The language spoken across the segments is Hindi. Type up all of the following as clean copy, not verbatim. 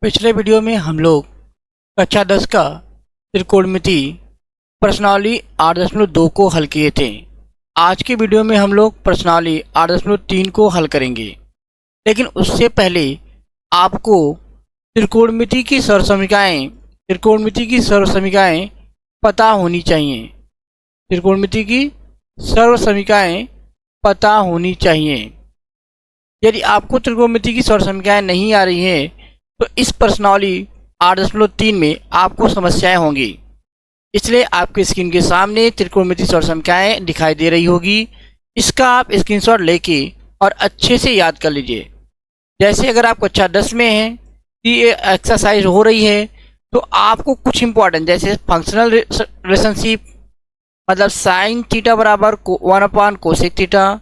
पिछले वीडियो में हम लोग कक्षा 10 का त्रिकोणमिति प्रश्नावली 8.2 को हल किए थे। आज के वीडियो में हम लोग प्रश्नावली 8.3 को हल करेंगे, लेकिन उससे पहले आपको त्रिकोणमिति की सर्वसमीकाएं पता होनी चाहिए। त्रिकोणमिति की सर्वसमीकाएं पता होनी चाहिए। यदि आपको त्रिकोणमिति की सर्वसमीकाएं नहीं आ रही हैं तो इस प्रश्नावली 8.3 में आपको समस्याएं होंगी। इसलिए आपके स्क्रीन के सामने त्रिकोणमिति सर्वसमीकाएं दिखाई दे रही होगी। इसका आप स्क्रीनशॉट लेके और अच्छे से याद कर लीजिए। जैसे अगर आप कक्षा 10 में हैं कि ये एक्सरसाइज हो रही है तो आपको कुछ इंपॉर्टेंट जैसे फंक्शनल रिलेशनशिप, मतलब साइन थीटा बराबर 1 कोसेक थीटा,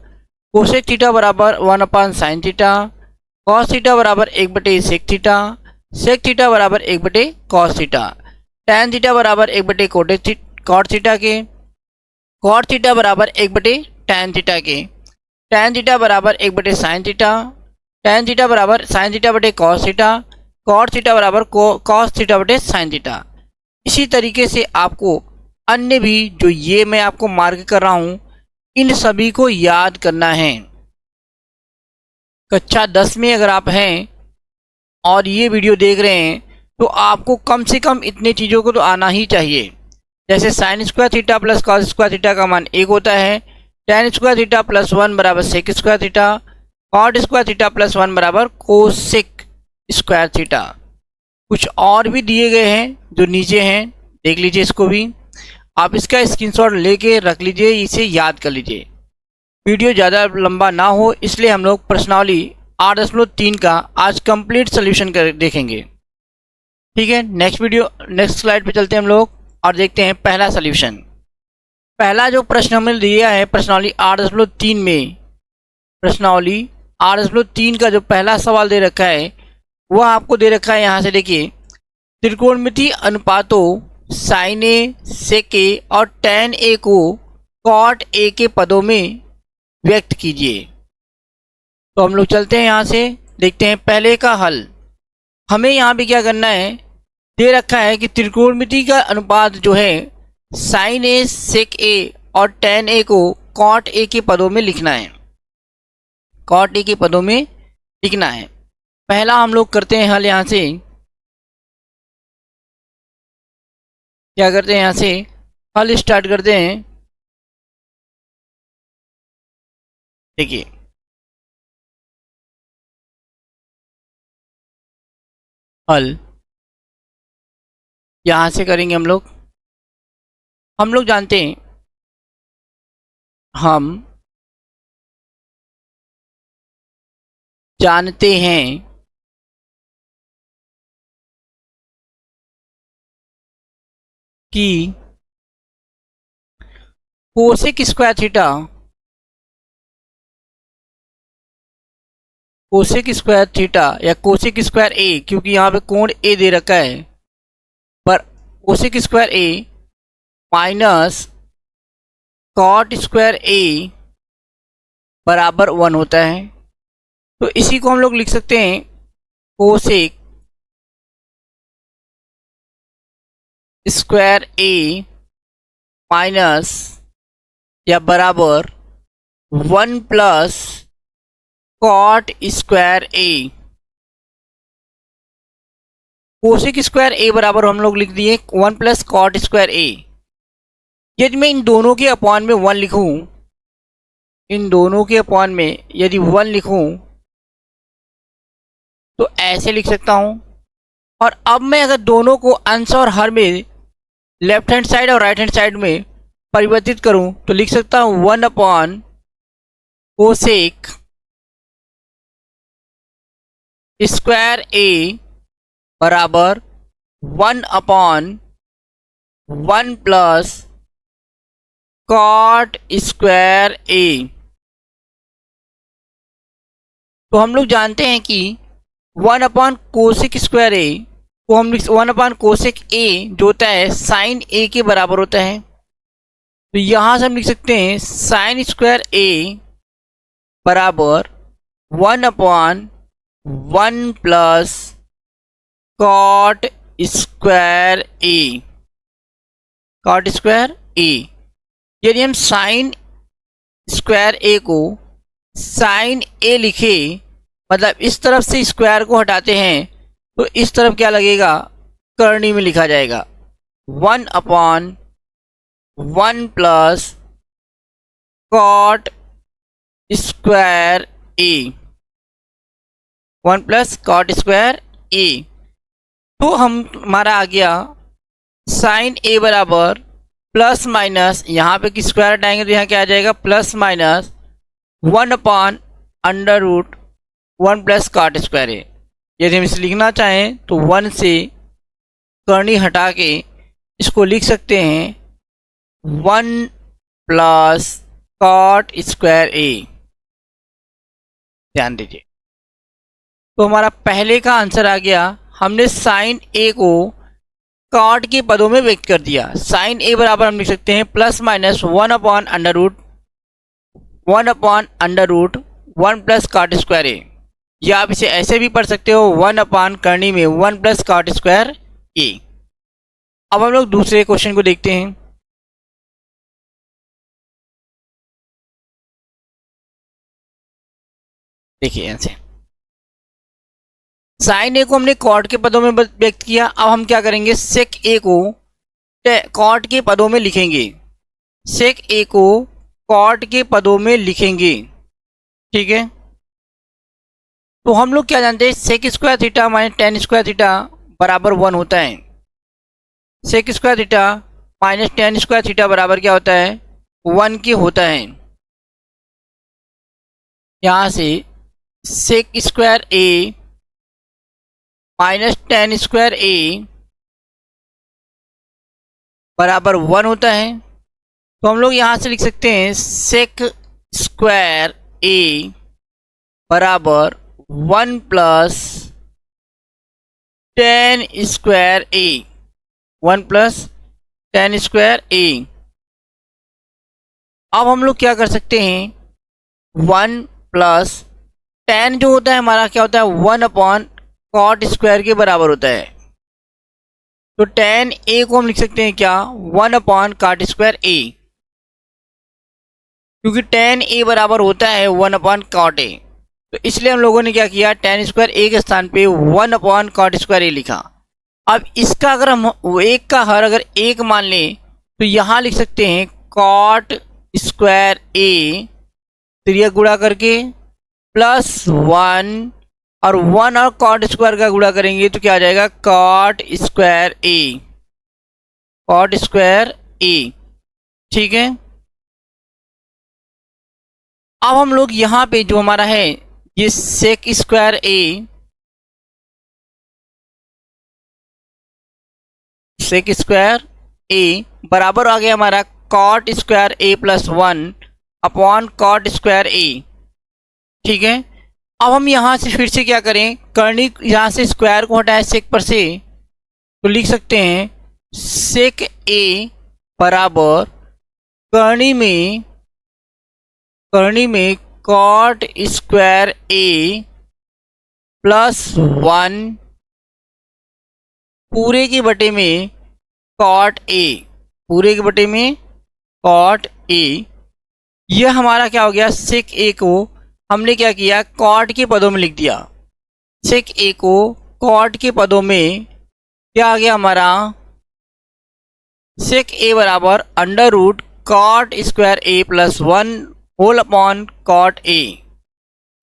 कोसेक थीटा बराबर 1 साइन थीटा, कॉस थीटा बराबर 1/सेक थीटा, सेक थीटा बराबर 1/कॉस थीटा, टैन थीटा बराबर 1/कॉट थीटा के, कॉट थीटा बराबर 1/टैन थीटा के, टैन थीटा बराबर 1/साइन थीटा, टैन थीटा बराबर साइन थीटा बटे कॉस थीटा, कॉट थीटा बराबर कॉस थीटा बटे साइन थीटा। इसी तरीके से आपको अन्य भी जो ये मैं आपको मार्क कर रहा हूँ इन सभी को याद करना है। कक्षा 10 में अगर आप हैं और ये वीडियो देख रहे हैं तो आपको कम से कम इतने चीज़ों को तो आना ही चाहिए। जैसे sine square theta plus cos square theta का मान 1 होता है, टैन स्क्वायर थीटा प्लस 1 बराबर sec square theta, cot square theta plus 1 बराबर कोसेक स्क्वायर थीटा। कुछ और भी दिए गए हैं जो नीचे हैं, देख लीजिए इसको भी। आप इसका स्क्रीनशॉट लेके रख लीजिए, इसे याद कर लीजिए। वीडियो ज़्यादा लंबा ना हो इसलिए हम लोग प्रश्नावली 8.3 का आज कंप्लीट सोल्यूशन कर देखेंगे। ठीक है, नेक्स्ट स्लाइड पे चलते हैं हम लोग और देखते हैं पहला सोल्यूशन। पहला जो प्रश्न हमें दिया है प्रश्नावली 8.3 में, प्रश्नावली 8.3 का जो पहला सवाल दे रखा है वह आपको दे रखा है। यहाँ से देखिए, त्रिकोणमिति अनुपातों साइन ए, सेक ए और टैन ए को कॉट ए के पदों में व्यक्त कीजिए। तो हम लोग चलते हैं यहाँ से, देखते हैं पहले का हल। हमें यहाँ पे क्या करना है, दे रखा है कि त्रिकोणमिति का अनुपात जो है साइन ए, सेक ए और टैन ए को कॉट ए के पदों में लिखना है। कॉट ए के पदों में लिखना है। पहला हम लोग करते हैं हल। यहाँ से क्या करते हैं, यहाँ से हल स्टार्ट करते हैं। देखिए, हल यहाँ से करेंगे हम लोग जानते हैं, हम जानते हैं कि cosec square theta, cosec square theta या कोसेक स्क्वायर ए, क्योंकि यहाँ पे कोण ए दे रखा है, पर कोसेक स्क्वायर ए माइनस कॉट स्क्वायर ए बराबर 1 होता है। तो इसी को हम लोग लिख सकते हैं कोसेक स्क्वायर ए माइनस या बराबर 1 प्लस कॉट स्क्वायर ए। कोसेक स्क्वायर ए बराबर हम लोग लिख दिए 1 प्लस कॉट स्क्वायर ए। यदि मैं इन दोनों के अपॉन में 1 लिखूं, इन दोनों के अपॉन में यदि 1 लिखूं तो ऐसे लिख सकता हूं। और अब मैं अगर दोनों को अंश और हर में लेफ्ट हैंड साइड और राइट हैंड साइड में परिवर्तित करूं तो लिख सकता हूं 1 अपॉन कोसेक स्क्वायर ए बराबर 1 अपॉन 1 प्लस कॉट स्क्वायर ए। तो हम लोग जानते हैं कि 1 अपॉन कोसेक स्क्वायर ए को हम 1 अपॉन कोसेक ए जो होता है साइन ए के बराबर होता है। तो यहाँ से हम लिख सकते हैं साइन स्क्वायर ए बराबर 1 upon 1 plus cot square A, cot square A. यदि हम साइन स्क्वायर ए को साइन ए लिखे, मतलब इस तरफ से स्क्वायर को हटाते हैं तो इस तरफ क्या लगेगा, करनी में लिखा जाएगा 1/1 प्लस कॉट स्क्वायर ए, 1 प्लस कॉट स्क्वायर ए। तो हमारा आ गया साइन ए बराबर प्लस माइनस, यहाँ पे कि स्क्वायर हटाएंगे तो यहाँ क्या आ जाएगा, plus minus 1/√1 plus cot square A. यदि हम इसे लिखना चाहें तो 1 से करनी हटा के इसको लिख सकते हैं 1 प्लस कॉट स्क्वायर ए। ध्यान दीजिए, तो हमारा पहले का आंसर आ गया। हमने साइन ए को कॉट के पदों में व्यक्त कर दिया। साइन ए बराबर हम लिख सकते हैं plus minus 1/√1 plus cot square A, या आप इसे ऐसे भी पढ़ सकते हो 1 करनी में 1 प्लस कॉट स्क्वायर ए। अब हम लोग दूसरे क्वेश्चन को देखते हैं। देखिए यहाँ से साइन ए को हमने कॉट के पदों में व्यक्त किया। अब हम क्या करेंगे, सेक ए को कॉट के पदों में लिखेंगे, सेक ए को कॉट के पदों में लिखेंगे। ठीक है, तो हम लोग क्या जानते हैं, sec square theta minus tan square theta बराबर 1 होता है। Sec square theta minus tan square theta बराबर क्या होता है, 1 के होता है। यहाँ से सेक स्क्वायर ए माइनस टेन स्क्वायर ए बराबर 1 होता है। तो हम लोग यहाँ से लिख सकते हैं सेक स्क्वायर ए बराबर 1 प्लस टेन स्क्वायर ए, 1 प्लस टेन स्क्वायर ए। अब हम लोग क्या कर सकते हैं, 1 प्लस टेन जो होता है हमारा क्या होता है, 1/कॉट स्क्वायर के बराबर होता है। तो टेन ए को हम लिख सकते हैं क्या, 1/कॉट स्क्वायर ए, क्योंकि टेन ए बराबर होता है 1/कॉट ए। तो इसलिए हम लोगों ने क्या किया, टेन स्क्वायर ए के स्थान पे 1/कॉट स्क्वायर ए लिखा। अब इसका अगर हम एक का हर अगर एक मान लें तो यहाँ लिख सकते हैं कॉट स्क्वायर ए, तिर्यक गुणा करके प्लस 1 और 1 और कॉट स्क्वायर का गुणा करेंगे तो क्या आ जाएगा, कॉट स्क्वायर ए, कॉट स्क्वायर ए। ठीक है, अब हम लोग यहाँ पे जो हमारा है ये सेक स्क्वायर ए, सेक स्क्वायर ए बराबर आ गया हमारा कॉट स्क्वायर ए प्लस 1/कॉट स्क्वायर ए। ठीक है, अब हम यहाँ से फिर से क्या करें, करनी यहाँ से स्क्वायर को हटाए सेक पर से, तो लिख सकते हैं सेक ए बराबर करनी में कॉट स्क्वायर ए प्लस 1 पूरे के बटे में कॉट ए, पूरे के बटे में कॉट ए। यह हमारा क्या हो गया, सेक ए को हमने क्या किया, कॉट के पदों में लिख दिया। सेक ए को कॉट के पदों में क्या आ गया हमारा, सेक ए बराबर √कॉट स्क्वायर ए प्लस 1/कॉट ए।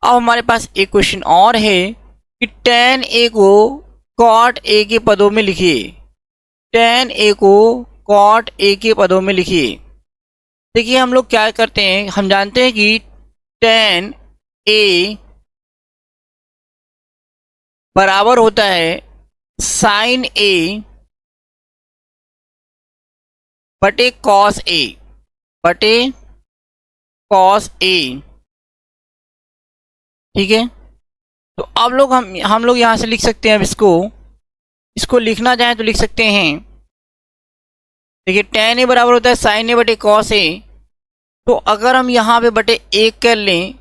अब हमारे पास एक क्वेश्चन और है कि टेन ए को कॉट ए के पदों में लिखिए, टेन ए को कॉट ए के पदों में लिखिए। देखिए हम लोग क्या करते हैं, हम जानते हैं कि टेन ए बराबर होता है साइन ए बटे कॉस ए, बटे कॉस ए। ठीक है, तो अब लोग हम लोग यहाँ से लिख सकते हैं, अब इसको लिखना चाहें तो लिख सकते हैं। देखिए टेन ए बराबर होता है साइन ए बटे कॉस ए, तो अगर हम यहाँ पे बटे 1 कर लें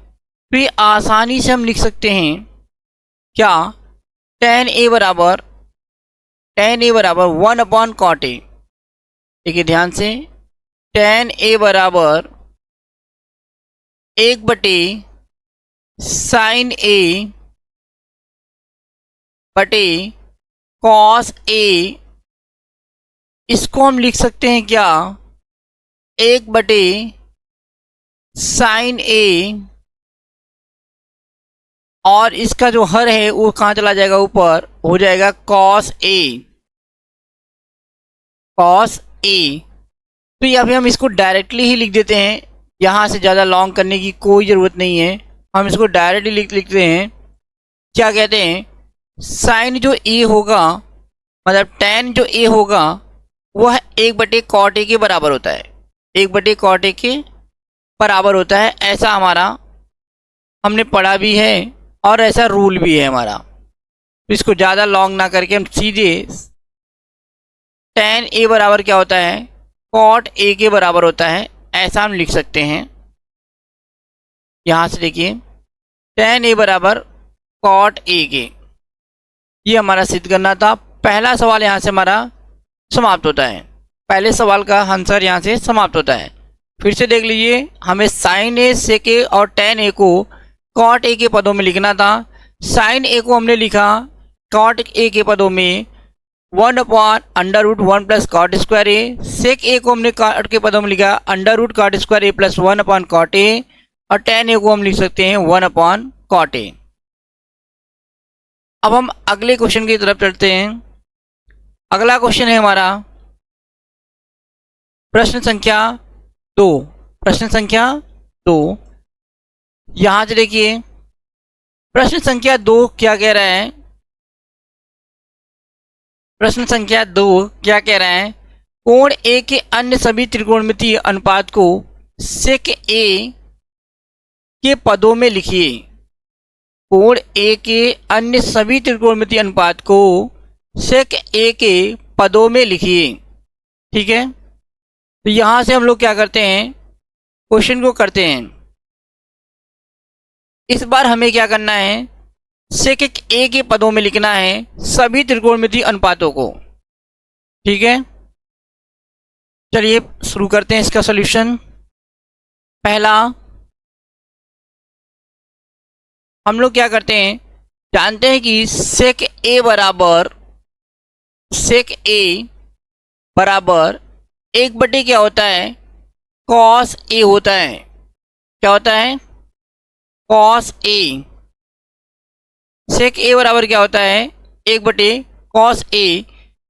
तो ये आसानी से हम लिख सकते हैं क्या, टेन ए बराबर tan a बराबर 1/cot a। देखिए ध्यान से, tan a बराबर 1/sin a बटे cos a। इसको हम लिख सकते हैं क्या, 1/sin a, और इसका जो हर है वो कहाँ चला जाएगा, ऊपर हो जाएगा cos a। तो यहाँ पे हम इसको डायरेक्टली ही लिख देते हैं, यहाँ से ज़्यादा लॉन्ग करने की कोई ज़रूरत नहीं है। हम इसको डायरेक्टली लिखते हैं। क्या कहते हैं, साइन जो a होगा, मतलब tan जो a होगा वह 1/cot a के बराबर होता है, 1/cot a के बराबर होता है। ऐसा हमारा हमने पढ़ा भी है और ऐसा रूल भी है हमारा। तो इसको ज़्यादा लॉन्ग ना करके हम सीधे tan a बराबर क्या होता है, cot a के बराबर होता है, ऐसा हम लिख सकते हैं। यहाँ से देखिए, tan a बराबर cot a के, ये हमारा सिद्ध करना था। पहला सवाल यहाँ से हमारा समाप्त होता है, पहले सवाल का आंसर यहाँ से समाप्त होता है। फिर से देख लीजिए, हमें sin a sec a और tan a को cot a के पदों में लिखना था। sin a को हमने लिखा cot a के पदों में 1/√1 + cot square a। sec a को हमने cot के पदों में लिखा √cot square a + 1/cot a, और tan a को हम लिख सकते हैं 1/cot a। अब हम अगले क्वेश्चन की तरफ चलते हैं। अगला क्वेश्चन है हमारा प्रश्न संख्या 2। प्रश्न संख्या 2, यहां से देखिए, प्रश्न संख्या 2 क्या कह रहा है, प्रश्न संख्या 2 क्या कह रहा है, कोण ए के अन्य सभी त्रिकोणमितीय अनुपात को sec a के पदों में लिखिए। कोण ए के अन्य सभी त्रिकोणमितीय अनुपात को sec a के पदों में लिखिए। ठीक है, तो यहां से हम लोग क्या करते हैं, क्वेश्चन को करते हैं। इस बार हमें क्या करना है, sec a के पदों में लिखना है सभी त्रिकोणमितीय अनुपातों को। ठीक है, चलिए शुरू करते हैं इसका सॉल्यूशन। पहला, हम लोग क्या करते हैं, जानते हैं कि sec a बराबर 1/, क्या होता है, cos a होता है। क्या होता है, cos a। sec a बराबर क्या होता है, 1/cos a।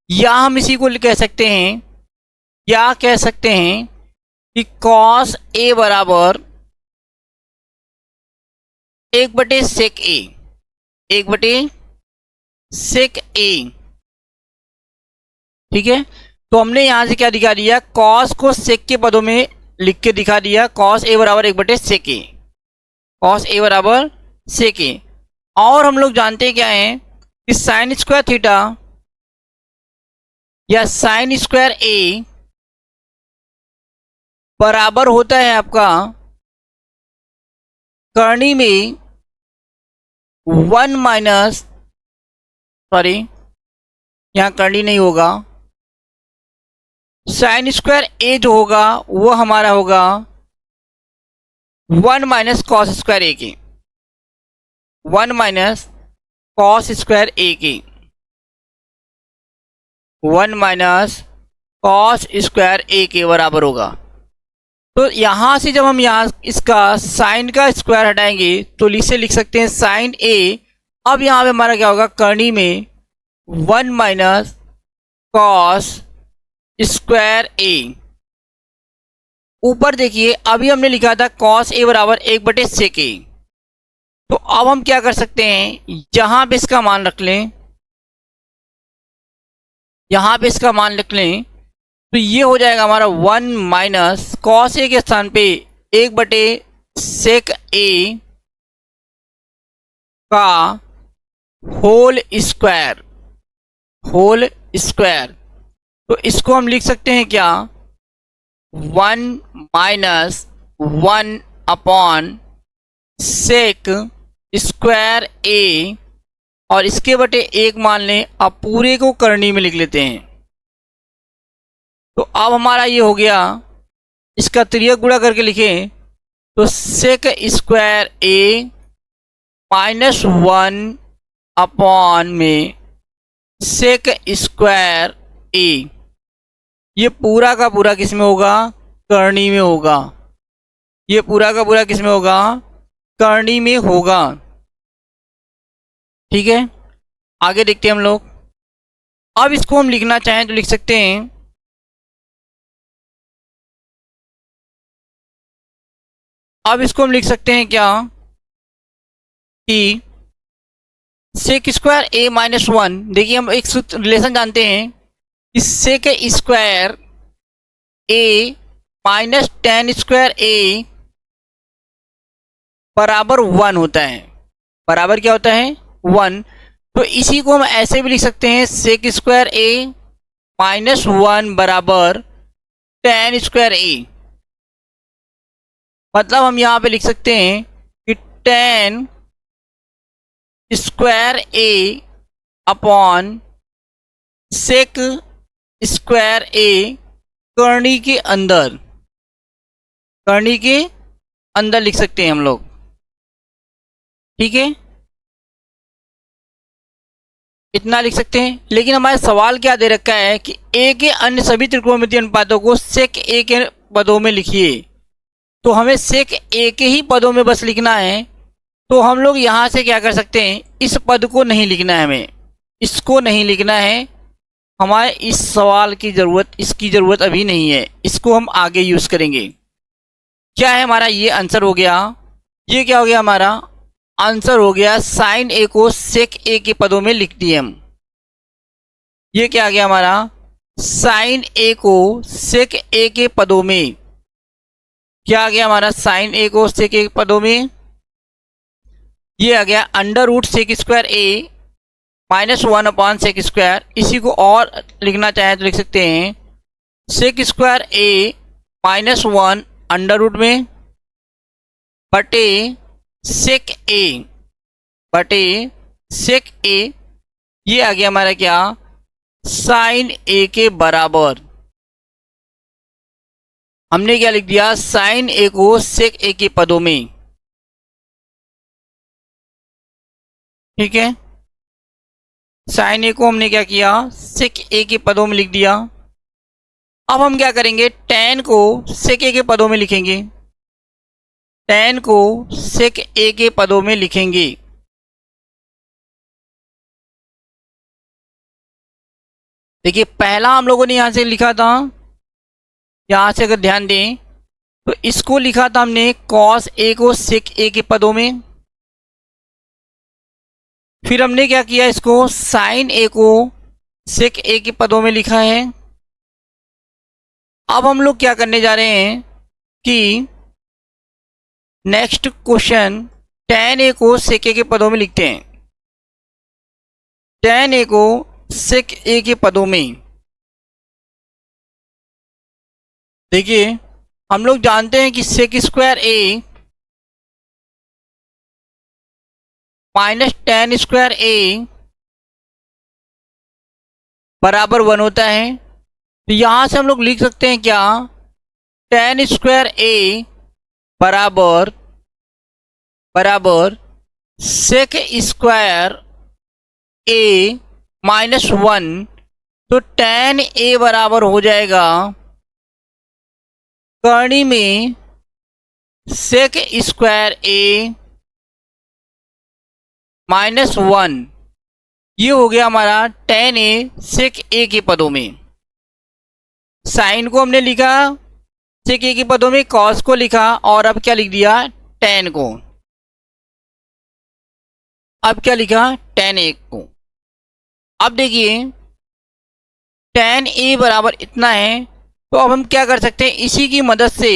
या हम इसी को कह सकते हैं, या कह सकते हैं कि cos a बराबर 1/sec a, 1/sec a। ठीक है, तो हमने यहां से क्या दिखा दिया, cos को sec के पदों में लिख के दिखा दिया। cos a बराबर 1/sec a, cos a बराबर sec a। और हम लोग जानते क्या हैं कि साइन स्क्वायर थीटा या साइन स्क्वायर a बराबर होता है आपका करनी में 1 माइनस, सॉरी यहाँ करनी नहीं होगा, साइन स्क्वायर a जो होगा वो हमारा होगा 1 माइनस कॉस स्क्वायर a के, 1 माइनस कॉस स्क्वायर a के, 1 माइनस कॉस स्क्वायर a के बराबर होगा। तो यहाँ से जब हम यहाँ इसका साइन का स्क्वायर हटाएंगे तो इसे लिख सकते हैं साइन a। अब यहाँ पे हमारा क्या होगा, करनी में 1 माइनस कॉस स्क्वायर a। ऊपर देखिए, अभी हमने लिखा था cos a बराबर 1/sec a। तो अब हम क्या कर सकते हैं, यहां पे इसका मान रख लें, यहां पे इसका मान रख लें, तो ये हो जाएगा हमारा 1 माइनस cos a के स्थान पे 1/sec a का होल स्क्वायर, होल स्क्वायर। तो इसको हम लिख सकते हैं क्या, 1 माइनस 1/sec स्क्वायर a और इसके बटे 1 मान लें। अब पूरे को करनी में लिख लेते हैं। तो अब हमारा ये हो गया, इसका तिर्यक गुणा करके लिखें तो सेक स्क्वायर ए -1 अपॉन में सेक स्क्वायर ए, ये पूरा का पूरा किस में होगा? करनी में होगा। ये पूरा का पूरा किस में होगा? करनी में होगा। ठीक है, आगे देखते हैं हम लोग। अब इसको हम लिखना चाहें तो लिख सकते हैं। अब इसको हम लिख सकते हैं क्या कि सेक स्क्वायर ए -1, देखिए हम एक सूत्र रिलेशन जानते हैं कि सेक स्क्वायर ए माइनस टेन स्क्वायर ए बराबर 1 होता है। बराबर क्या होता है? 1। तो इसी को हम ऐसे भी लिख सकते हैं, सेक स्क्वायर ए -1 बराबर टेन स्क्वायर ए। मतलब हम यहां पे लिख सकते हैं कि टेन स्क्वायर ए अपॉन सेक स्क्वायर ए करनी के अंदर, करनी के अंदर लिख सकते हैं हम लोग। ठीक है, इतना लिख सकते हैं। लेकिन हमारे सवाल क्या दे रखा है कि ए के अन्य सभी त्रिकोणमितीय अनुपातों को सेक ए के पदों में लिखिए। तो हमें सेक ए के ही पदों में बस लिखना है। तो हम लोग यहां से क्या कर सकते हैं, इस पद को नहीं लिखना है, हमें इसको नहीं लिखना है। हमारे इस सवाल की जरूरत, इसकी जरूरत अभी नहीं है, इसको हम आगे यूज करेंगे। क्या है हमारा? ये आंसर हो गया। ये क्या हो गया? हमारा आंसर हो गया साइन ए को सेक ए के पदों में लिख दिए हम। ये क्या आ गया हमारा? साइन ए को सेक ए के पदों में। क्या आ गया हमारा? साइन ए को सेक ए के पदों में ये आ गया अंडर रूट सेक स्क्वायर ए -1 अपॉन सेक स्क्वायर। इसी को और लिखना चाहें तो लिख सकते हैं सेक स्क्वायर ए -1 अंडर रूट में बटे सेक ए, बटे सेक ए। ये आ गया हमारा क्या? साइन ए के बराबर। हमने क्या लिख दिया? साइन ए को सेक ए के पदों में। ठीक है, साइन ए को हमने क्या किया? सेक ए के पदों में लिख दिया। अब हम क्या करेंगे? टेन को सेक ए के पदों में लिखेंगे। टेन को सेक ए के पदों में लिखेंगे। देखिए पहला हम लोगों ने यहां से लिखा था, यहां से अगर ध्यान दें तो इसको लिखा था हमने कॉस ए को सेक ए के पदों में। फिर हमने क्या किया? इसको साइन ए को सेक ए के पदों में लिखा है। अब हम लोग क्या करने जा रहे हैं कि नेक्स्ट क्वेश्चन टेन ए को सेक ए के पदों में लिखते हैं। टेन ए को सेक ए के पदों में। देखिए हम लोग जानते हैं कि सेक स्क्वायर ए -10 स्क्वायर ए बराबर 1 होता है। तो यहां से हम लोग लिख सकते हैं क्या? 10 स्क्वायर ए बराबर बराबर सेक स्क्वायर ए -1। तो 10 ए बराबर हो जाएगा करनी में सेक स्क्वायर ए -1। ये हो गया हमारा 10 ए सेक ए के पदों में। साइन को हमने लिखा सेक ए के पदों में, कॉस को लिखा और अब क्या लिख दिया? 10 को। अब क्या लिखा? 10 ए को। अब देखिए 10 ए बराबर इतना है। तो अब हम क्या कर सकते हैं? इसी की मदद से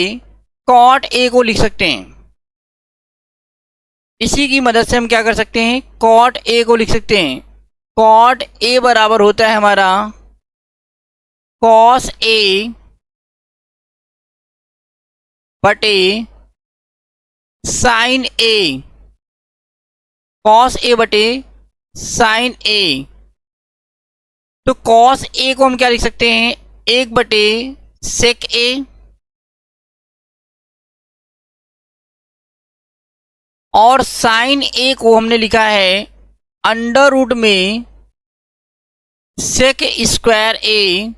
कॉट ए को लिख सकते हैं। इसी की मदद से हम क्या कर सकते हैं? कॉट ए को लिख सकते हैं। कॉट ए बराबर होता है हमारा कॉस ए बटे साइन ए। कॉस ए बटे साइन ए। तो कॉस ए को हम क्या लिख सकते हैं, 1/सेक ए, और साइन ए को हमने लिखा है अंडर रूट में सेक स्क्वायर ए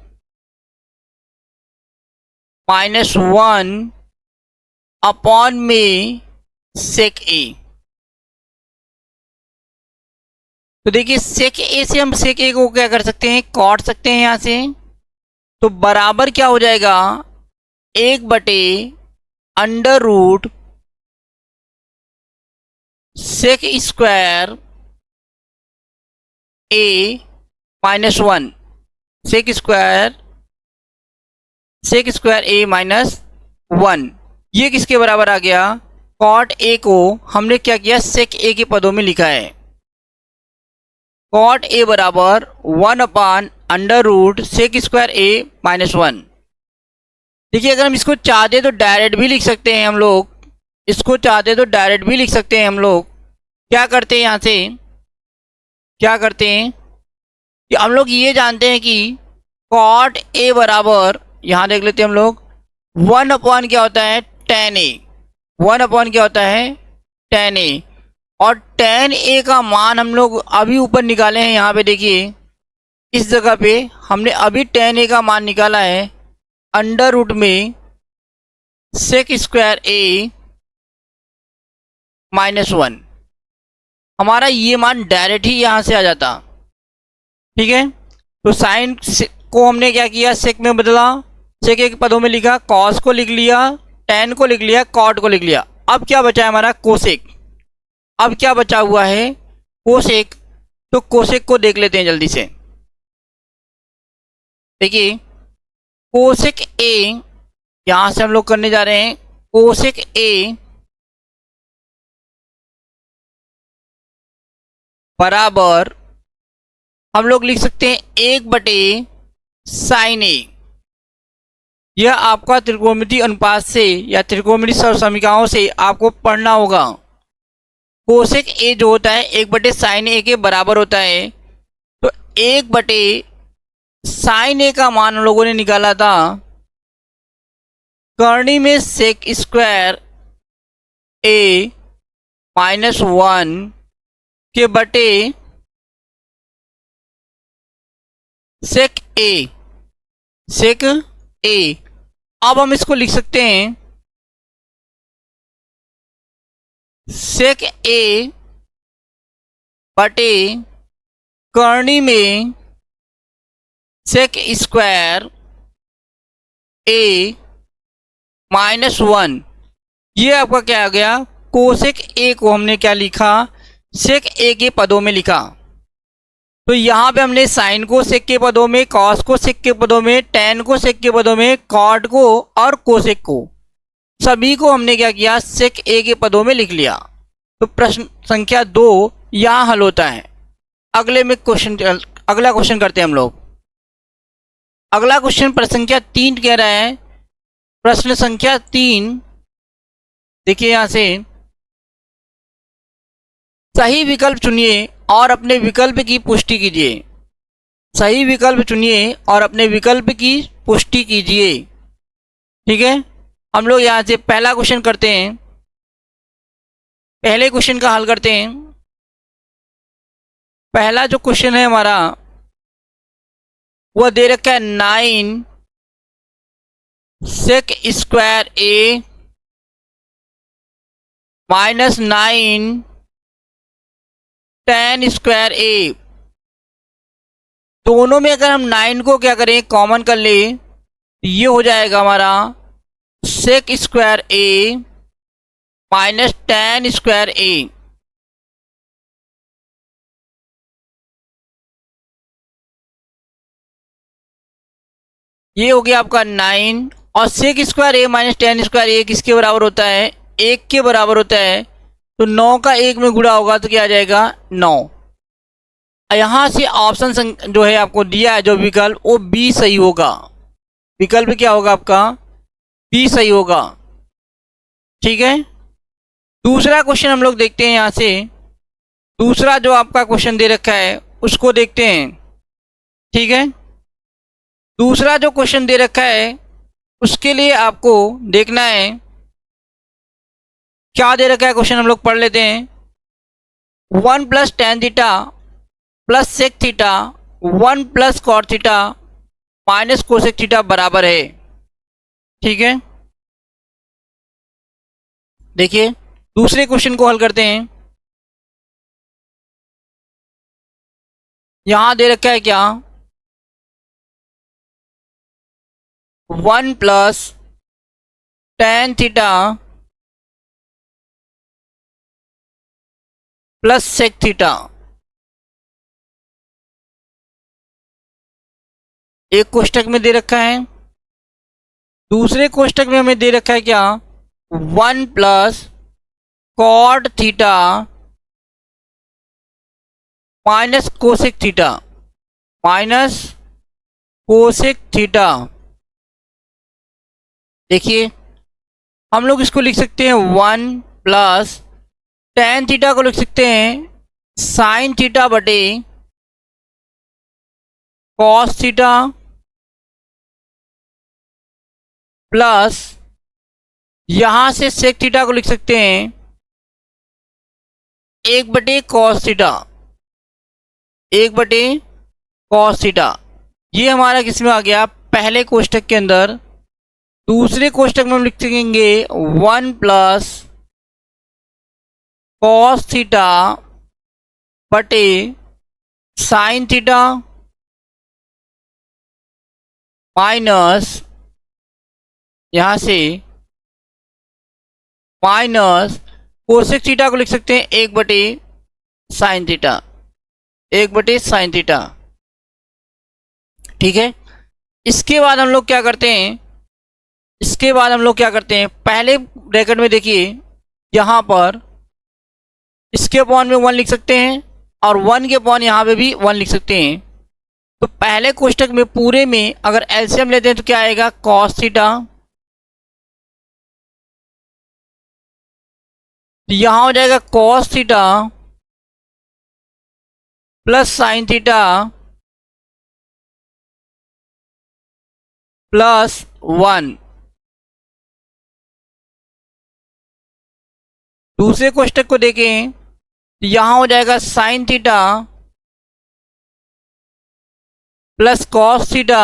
-1 अपॉन में सेक ए। तो देखिए सेक ए से हम सेक ए को क्या कर सकते हैं, काट सकते हैं यहां से। तो बराबर क्या हो जाएगा, 1/अंडर रूट सेक स्क्वायर ए -1, सेक स्क्वायर ए -1। ये किसके बराबर आ गया, कॉट ए को हमने क्या किया, सेक ए के पदों में लिखा है। कॉट ए बराबर 1/अंडर रूट सेक स्क्वायर ए -1। देखिए अगर हम इसको चाहते तो डायरेक्ट भी लिख सकते हैं हम लोग, इसको चाहते तो डायरेक्ट भी लिख सकते हैं हम लोग। क्या करते हैं, यहाँ से क्या करते हैं कि हम लोग ये जानते हैं कि कॉट ए बराबर, यहाँ देख लेते हैं हम लोग, 1/, क्या होता है, tan ए। 1/, क्या होता है, tan ए। और tan ए का मान हम लोग अभी ऊपर निकाले हैं। यहाँ पे देखिए इस जगह पे हमने अभी tan ए का मान निकाला है अंडर रूट में सेक स्क्वायर ए -1। हमारा ये मान डायरेक्ट ही यहाँ से आ जाता, ठीक है। तो साइन को हमने क्या किया, सेक में बदला, सेक के पदों में लिखा, कॉस को लिख लिया, tan को लिख लिया, कॉट को लिख लिया। अब क्या बचा है हमारा, कोसेक। अब क्या बचा हुआ है, कोसेक। तो कोसेक को देख लेते हैं जल्दी से। देखिए कोसेक ए, यहां से हम लोग करने जा रहे हैं, कोसेक ए बराबर हम लोग लिख सकते हैं 1/साइन ए। यह आपका त्रिकोणमिति अनुपात से या त्रिकोणमिति समीकरणों से आपको पढ़ना होगा। कोसेक ए जो होता है 1/साइन ए के बराबर होता है। तो 1/साइन ए का मान हम लोगों ने निकाला था करनी में सेक स्क्वायर ए -1 के बटे सेक ए, सेक ए। अब हम इसको लिख सकते हैं सेक ए बटे करनी में सेक स्क्वायर ए -1। ये आपका क्या आ गया, कोसेक ए को हमने क्या लिखा, सेक ए के पदों में लिखा। तो यहाँ पे हमने साइन को सेक के पदों में, कॉस को सेक के पदों में, tan को सेक के पदों में, कॉट को और कोसेक को, सभी को हमने क्या किया, सेक ए के पदों में लिख लिया। तो प्रश्न संख्या 2 यहाँ हल होता है। अगला क्वेश्चन करते हैं हम लोग। अगला क्वेश्चन प्रश्न संख्या 3 कह रहा है। प्रश्न संख्या 3 देखिए, यहाँ से सही विकल्प चुनिए और अपने विकल्प की पुष्टि कीजिए। सही विकल्प चुनिए और अपने विकल्प की पुष्टि कीजिए, ठीक है। हम लोग यहाँ से पहला क्वेश्चन करते हैं। पहले क्वेश्चन का हल करते हैं। पहला जो क्वेश्चन है हमारा वह दे रखा है 9 सेक स्क्वायर ए -9 tan स्क्वायर ए। दोनों में अगर हम 9 को क्या करें, कॉमन कर ले, ये हो जाएगा हमारा सेक स्क्वायर ए -tan स्क्वायर ए। ये हो गया आपका 9, और सेक स्क्वायर ए -tan स्क्वायर ए किसके बराबर होता है, 1 के बराबर होता है। तो 9 का 1 में गुणा होगा तो क्या आ जाएगा, 9। यहाँ से ऑप्शन जो है आपको दिया है जो विकल्प, वो बी सही होगा। विकल्प क्या होगा आपका, बी सही होगा, ठीक है। दूसरा क्वेश्चन हम लोग देखते हैं। यहाँ से दूसरा जो आपका क्वेश्चन दे रखा है उसको देखते हैं। ठीक है, दूसरा जो क्वेश्चन दे रखा है उसके लिए आपको देखना है क्या दे रखा है क्वेश्चन, हम लोग पढ़ लेते हैं। 1 plus tan theta plus sec theta 1 plus cot theta minus cosec theta बराबर है। ठीक है, देखिए दूसरे क्वेश्चन को हल करते हैं। यहां दे रखा है क्या, 1 plus tan theta plus sec theta. एक कोष्टक में दे रखा है, दूसरे कोष्टक में हमें दे रखा है क्या, 1 plus cot theta minus cosec theta minus cosec theta. देखिए हम लोग इसको लिख सकते हैं 1 प्लस टेन थीटा को लिख सकते हैं साइन थीटा बटे कॉस थीटा प्लस यहां से सेक थीटा को लिख सकते हैं 1/कॉस थीटा 1/कॉस थीटा। ये हमारा किस में आ गया, पहले कोष्टक के अंदर। दूसरे कोष्टक में हम लिख सकेंगे 1 प्लस कॉस थीटा बटे साइन थीटा माइनस यहां से माइनस कोसेक थीटा को लिख सकते हैं 1/साइन थीटा 1/साइन थीटा। ठीक है, इसके बाद हम लोग क्या करते हैं, पहले ब्रैकेट में देखिए यहां पर इसके अपॉन में 1 लिख सकते हैं और 1 के अपॉन यहां पे भी 1 लिख सकते हैं। तो पहले कोष्टक में पूरे में अगर एलसीएम लेते हैं तो क्या आएगा, कॉस थीटा, तो यहां हो जाएगा cos theta plus sine theta plus 1। दूसरे कोष्टक को देखें तो यहां हो जाएगा sine theta plus cos theta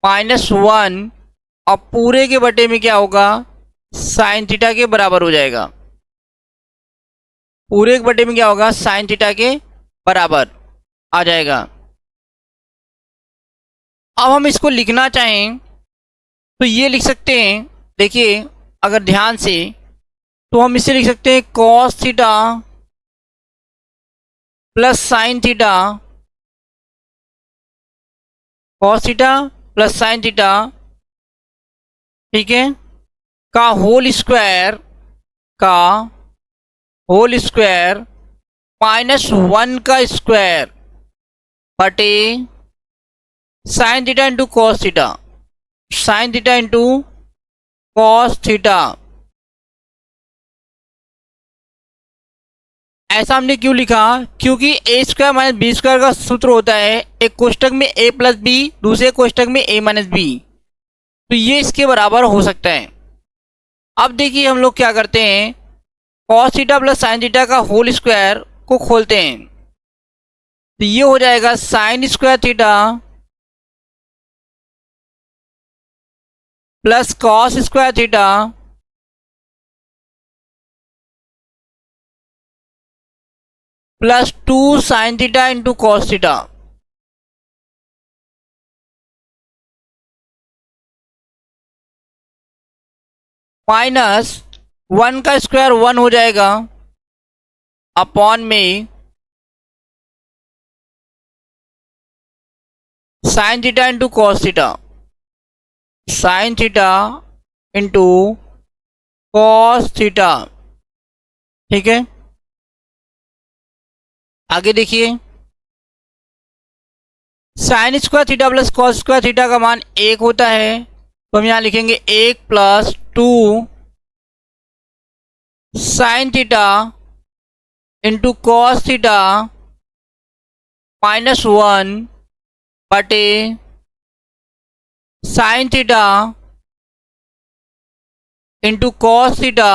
minus 1 और पूरे के बटे में क्या होगा, साइन थीटा के बराबर हो जाएगा। पूरे के बटे में क्या होगा, साइन थीटा के बराबर आ जाएगा। अब हम इसको लिखना चाहें तो ये लिख सकते हैं। देखिए अगर ध्यान से तो हम इसे लिख सकते हैं cos theta plus sine theta, cos theta plus sine theta, ठीक है, का होल स्क्वायर माइनस 1 का स्क्वायर बटे sine theta into cos theta, sine theta into cos theta. ऐसा हमने क्यों लिखा, क्योंकि ए स्क्वायर माइनस बी स्क्वायर का सूत्र होता है एक कोष्टक में a प्लस बी, दूसरे कोष्टक में a माइनस बी, तो ये इसके बराबर हो सकता है। अब देखिए हम लोग क्या करते हैं, cos theta plus sine theta का होल स्क्वायर को खोलते हैं तो ये हो जाएगा sine square theta plus cos square theta plus 2 sine theta into cos theta. Minus 1 का स्क्वायर 1 हो जाएगा अपॉन में sine theta into cos theta, sine theta into cos theta. ठीक है, आगे देखिए sine square theta plus cos square theta का मान 1 होता है, तो हम यहां लिखेंगे 1 plus 2 sine theta into cos theta -1 बटे sine theta into cos theta.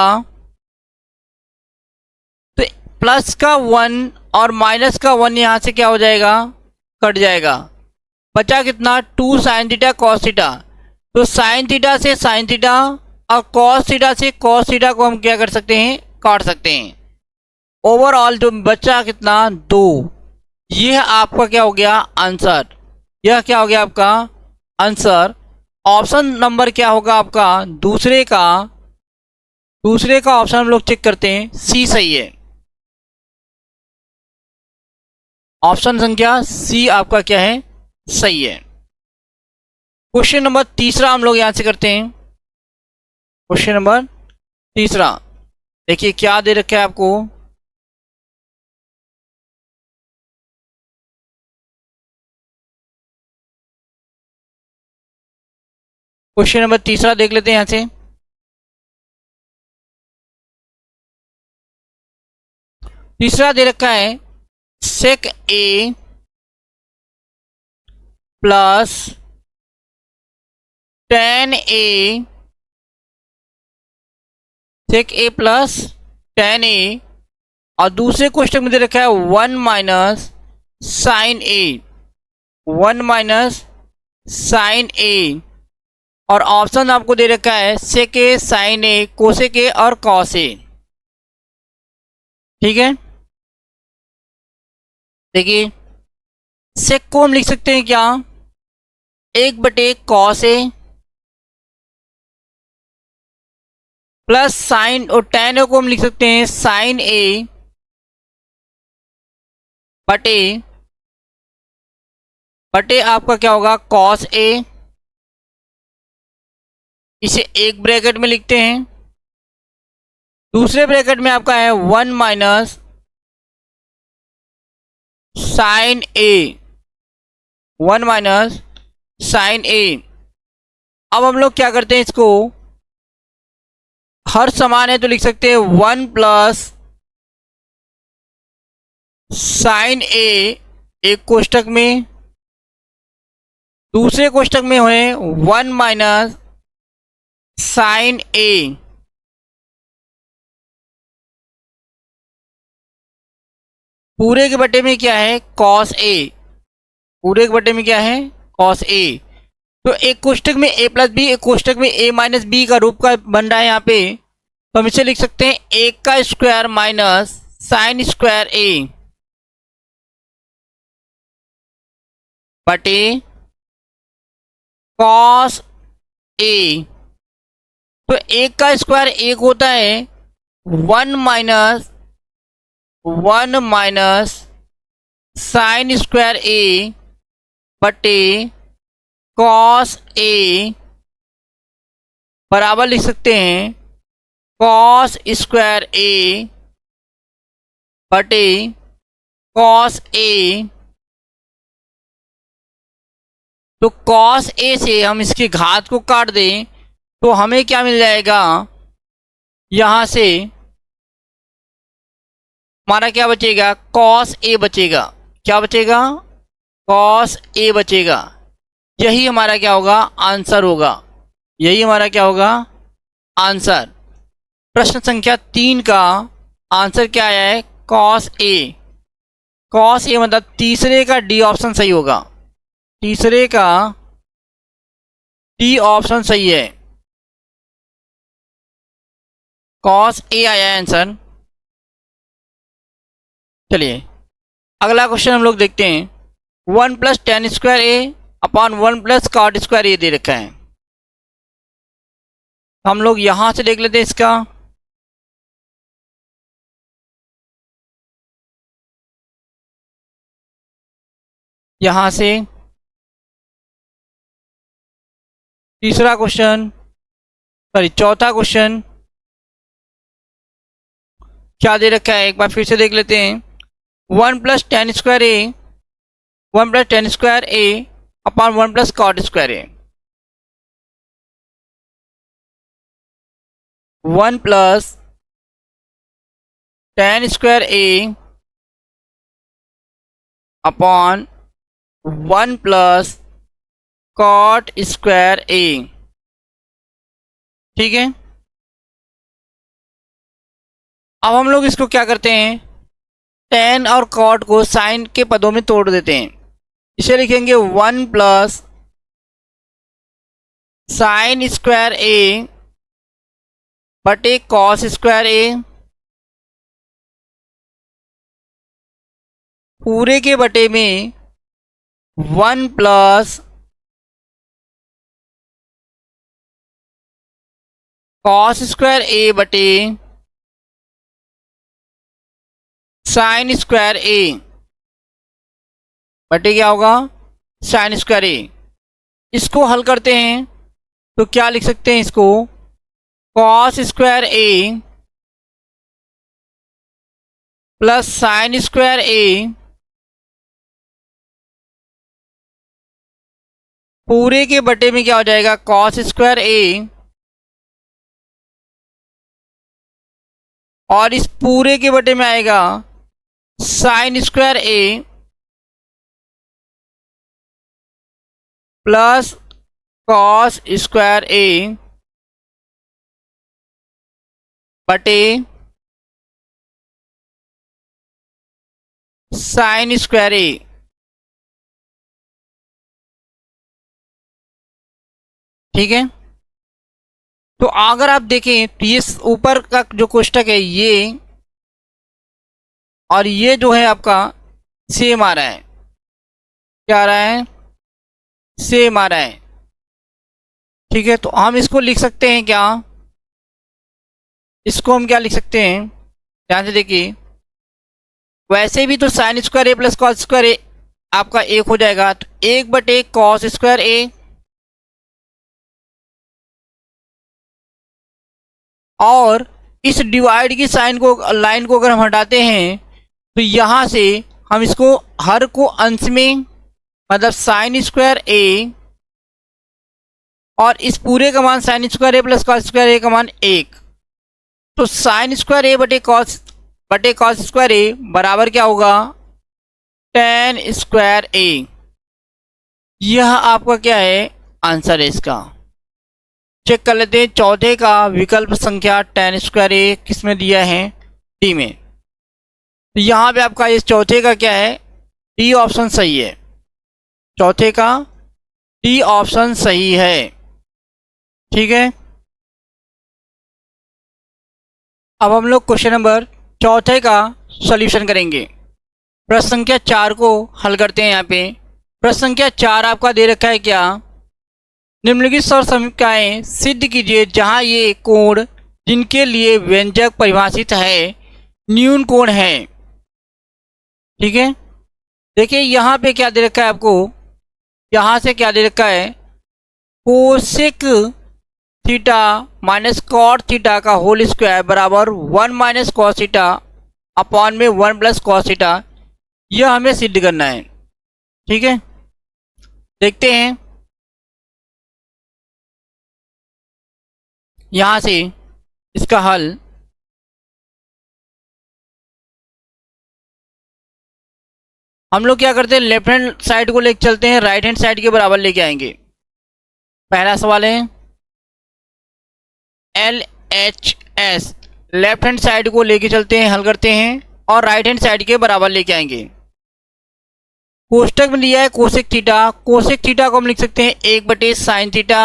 तो प्लस का 1 और माइनस का 1 यहां से क्या हो जाएगा, कट जाएगा। बचा कितना, 2 साइन थीटा कॉस थीटा। तो साइन थीटा से साइन थीटा और कॉस थीटा से कॉस थीटा को हम क्या कर सकते हैं, काट सकते हैं। ओवरऑल जो बचा कितना, 2। यह आपका क्या हो गया आंसर, यह क्या हो गया आपका आंसर। ऑप्शन नंबर क्या होगा आपका, दूसरे का ऑप्शन हम लोग चेक करते हैं, सी सही है। ऑप्शन संख्या सी आपका क्या है, सही है। क्वेश्चन नंबर तीसरा हम लोग यहां से करते हैं। क्वेश्चन नंबर तीसरा देखिए क्या दे रखा है आपको। क्वेश्चन नंबर तीसरा देख लेते हैं यहां से। तीसरा दे रखा है सेक ए प्लस टेन ए, सेक ए प्लस टेन ए, और दूसरे क्वेश्चन में दे रखा है 1 माइनस साइन ए, 1 माइनस साइन ए, और ऑप्शन आपको दे रखा है सेक ए, साइन ए, कोसेक ए और कॉस ए। ठीक है, देखिए सेक को हम लिख सकते हैं क्या, 1/, कॉस ए प्लस साइन, और टेन ए को हम लिख सकते हैं साइन ए बटे आपका क्या होगा, कॉस ए। इसे एक ब्रैकेट में लिखते हैं, दूसरे ब्रैकेट में आपका है 1 माइनस साइन ए, 1 माइनस साइन ए। अब हम लोग क्या करते हैं, इसको हर समान है तो लिख सकते हैं 1 प्लस साइन ए एक कोष्टक में, दूसरे कोष्टक में है 1 माइनस साइन ए, पूरे के बटे में क्या है, कॉस ए, पूरे के बटे में क्या है, कॉस ए। तो एक कोष्टक में a प्लस बी, एक कोष्टक में a माइनस बी का रूप का बन रहा है यहाँ पे, तो हम इसे लिख सकते हैं 1 का स्क्वायर माइनस साइन स्क्वायर ए बटे कॉस ए। तो 1 का स्क्वायर 1 होता है, 1 माइनस साइन स्क्वायर ए बटे कॉस ए बराबर लिख सकते हैं कॉस स्क्वायर ए बटे कॉस ए। तो कॉस ए से हम इसकी घात को काट दें तो हमें क्या मिल जाएगा, यहां से हमारा क्या बचेगा, कॉस ए बचेगा। क्या बचेगा, कॉस ए बचेगा। यही हमारा क्या होगा, आंसर होगा। यही हमारा क्या होगा, आंसर। प्रश्न संख्या 3 का आंसर क्या आया है, कॉस ए। कॉस ए मतलब तीसरे का डी ऑप्शन सही होगा, तीसरे का डी ऑप्शन सही है, कॉस ए आया है आंसर। चलिए अगला क्वेश्चन हम लोग देखते हैं। 1 प्लस टेन स्क्वायर ए अपॉन 1 प्लस कॉट स्क्वायर ए दे रखा है। हम लोग यहां से देख लेते हैं इसका। यहां से तीसरा क्वेश्चन, सॉरी चौथा क्वेश्चन क्या दे रखा है, एक बार फिर से देख लेते हैं। 1 प्लस टेन स्क्वायर ए, 1 प्लस टेन स्क्वायर ए अपॉन 1 प्लस कॉट स्क्वायर ए। 1 प्लस tan स्क्वायर ए अपॉन 1 प्लस कॉट स्क्वायर ए। ठीक है, अब हम लोग इसको क्या करते हैं, tan और cot को साइन के पदों में तोड़ देते हैं। इसे लिखेंगे 1 प्लस साइन स्क्वायर ए बटे कॉस स्क्वायर ए पूरे के बटे में 1 प्लस कॉस स्क्वायर ए बटे साइन स्क्वायर ए बटे क्या होगा, साइन स्क्वायर ए। इसको हल करते हैं तो क्या लिख सकते हैं इसको, कॉस स्क्वायर ए प्लस साइन स्क्वायर ए पूरे के बटे में क्या हो जाएगा, कॉस स्क्वायर ए, और इस पूरे के बटे में आएगा साइन स्क्वायर ए प्लस कॉस स्क्वायर ए बटे साइन स्क्वायर ए। ठीक है, तो अगर आप देखें तो ये ऊपर का जो कोष्टक है ये और ये जो है आपका सेम आ रहा है, क्या आ रहा है, सेम आ रहा है। ठीक है, तो हम इसको लिख सकते हैं क्या, इसको हम क्या लिख सकते हैं, ध्यान से देखिए, वैसे भी तो साइन स्क्वायर ए प्लस कॉस स्क्वायर ए आपका एक हो जाएगा, तो 1 बटे कॉस स्क्वायर ए और इस डिवाइड की साइन को, लाइन को अगर हम हटाते हैं तो यहां से हम इसको हर को अंश में, मतलब साइन स्क्वायर ए और इस पूरे का मान साइन स्क्वायर ए प्लस कॉस स्क्वायर ए का मान 1, तो साइन स्क्वायर ए बटे कॉस स्क्वायर ए बराबर क्या होगा, tan स्क्वायर ए। यह आपका क्या है, आंसर है इसका। चेक कर लेते हैं चौथे का विकल्प संख्या tan स्क्वायर ए किस में दिया है, डी में। तो यहाँ पे आपका इस चौथे का क्या है, डी ऑप्शन सही है, चौथे का डी ऑप्शन सही है। ठीक है, अब हम लोग क्वेश्चन नंबर चौथे का सॉल्यूशन करेंगे। प्रश्न संख्या 4 को हल करते हैं। यहाँ पे प्रश्न संख्या 4 आपका दे रखा है क्या, निम्नलिखित सौर समीकरणाएं सिद्ध कीजिए जहां ये कोण जिनके लिए व्यंजक परिभाषित है न्यून कोण है। ठीक है, देखिए यहाँ पे क्या दे रखा है आपको, यहाँ से क्या दे रखा है, cosec theta minus cot theta का होल स्क्वायर बराबर 1 माइनस कॉस थीटा अपॉन में 1 प्लस कॉस थीटा, यह हमें सिद्ध करना है। ठीक है, देखते हैं यहां से इसका हल। हम लोग क्या करते हैं, लेफ्ट हैंड साइड को लेके चलते हैं, राइट हैंड साइड के बराबर लेके आएंगे। पहला सवाल है LHS, लेफ्ट हैंड साइड को लेके चलते हैं, हल करते हैं और राइट हैंड साइड के बराबर लेके आएंगे। कोष्टक में लिया है कोसेक थीटा, कोसेक थीटा को हम लिख सकते हैं 1 बटे sine theta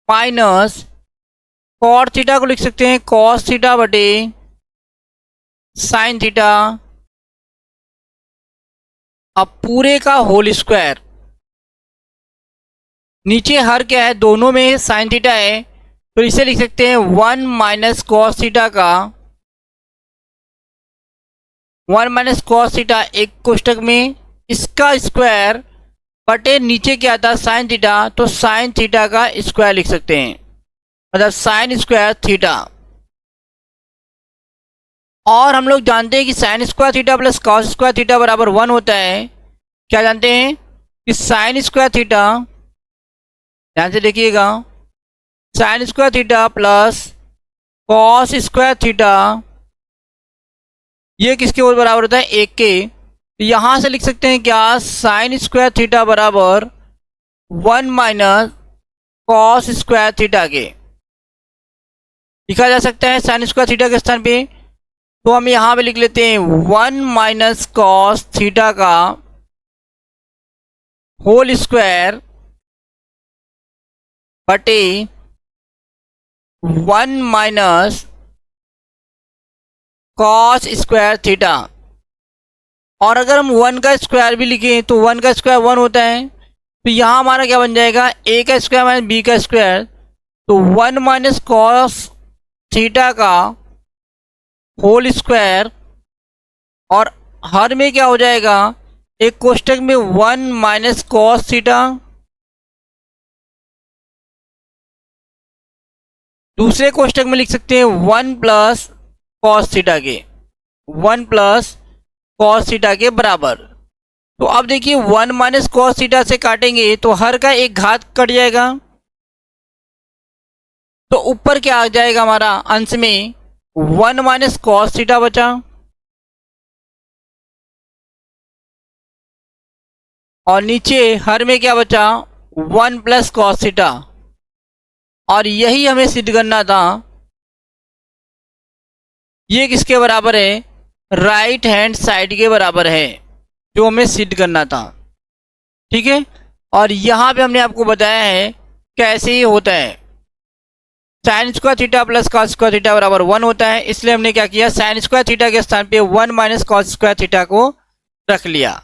minus cot theta को लिख सकते हैं कॉस थीटा बटे साइन थीटा, अब पूरे का होल स्क्वायर। नीचे हर क्या है, दोनों में साइन थीटा है, तो इसे लिख सकते हैं 1 माइनस कॉस थीटा का 1 माइनस कॉस थीटा एक कोष्टक में, इसका स्क्वायर बटे नीचे क्या आता है साइन थीटा, तो साइन थीटा का स्क्वायर लिख सकते हैं, मतलब साइन स्क्वायर थीटा। और हम लोग जानते हैं कि sine square theta plus cos square theta बराबर 1 होता है। क्या जानते हैं कि साइन स्क्वायर थीटा, ध्यान से देखिएगा, sine square theta plus cos square theta ये किसके बराबर होता है, 1 के। यहां से लिख सकते हैं क्या, साइन स्क्वायर थीटा बराबर 1 माइनस कॉस स्क्वायर थीटा के। लिखा जा सकता है साइन स्क्वायर थीटा के स्थान पे, तो हम यहां पे लिख लेते हैं 1 माइनस कॉस थीटा का होल स्क्वायर बटे 1 माइनस कॉस स्क्वायर थीटा। और अगर हम 1 का स्क्वायर भी लिखें तो 1 का स्क्वायर 1 होता है, तो यहाँ हमारा क्या बन जाएगा, a का स्क्वायर माइनस b का स्क्वायर, तो 1 माइनस कॉस थीटा का होल स्क्वायर, और हर में क्या हो जाएगा, एक कोष्टक में 1 माइनस कॉस थीटा, दूसरे कोष्टक में लिख सकते हैं 1 प्लस कॉस थीटा के, 1 प्लस कॉस थीटा के बराबर। तो अब देखिए 1 माइनस कॉस थीटा से काटेंगे तो हर का एक घात कट जाएगा, तो ऊपर क्या आ जाएगा हमारा अंश में 1 माइनस कॉस थीटा बचा, और नीचे हर में क्या बचा, 1 प्लस कॉस थीटा। और यही हमें सिद्ध करना था, ये किसके बराबर है, राइट हैंड साइड के बराबर है, जो हमें सिद्ध करना था। ठीक है, और यहाँ पे हमने आपको बताया है कैसे ही होता है। Sine square theta plus cos square theta बराबर 1 होता है, इसलिए हमने क्या किया, साइन स्क्वायर थीटा के स्थान पे 1 माइनस कॉस स्क्वायर थीटा को रख लिया।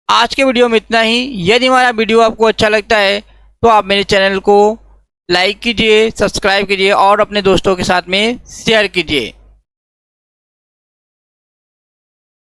आज के वीडियो में इतना ही। यदि हमारा वीडियो आपको अच्छा लगता है तो आप मेरे चैनल को लाइक कीजिए, सब्सक्राइब कीजिए और अपने दोस्तों के साथ में शेयर कीजिए।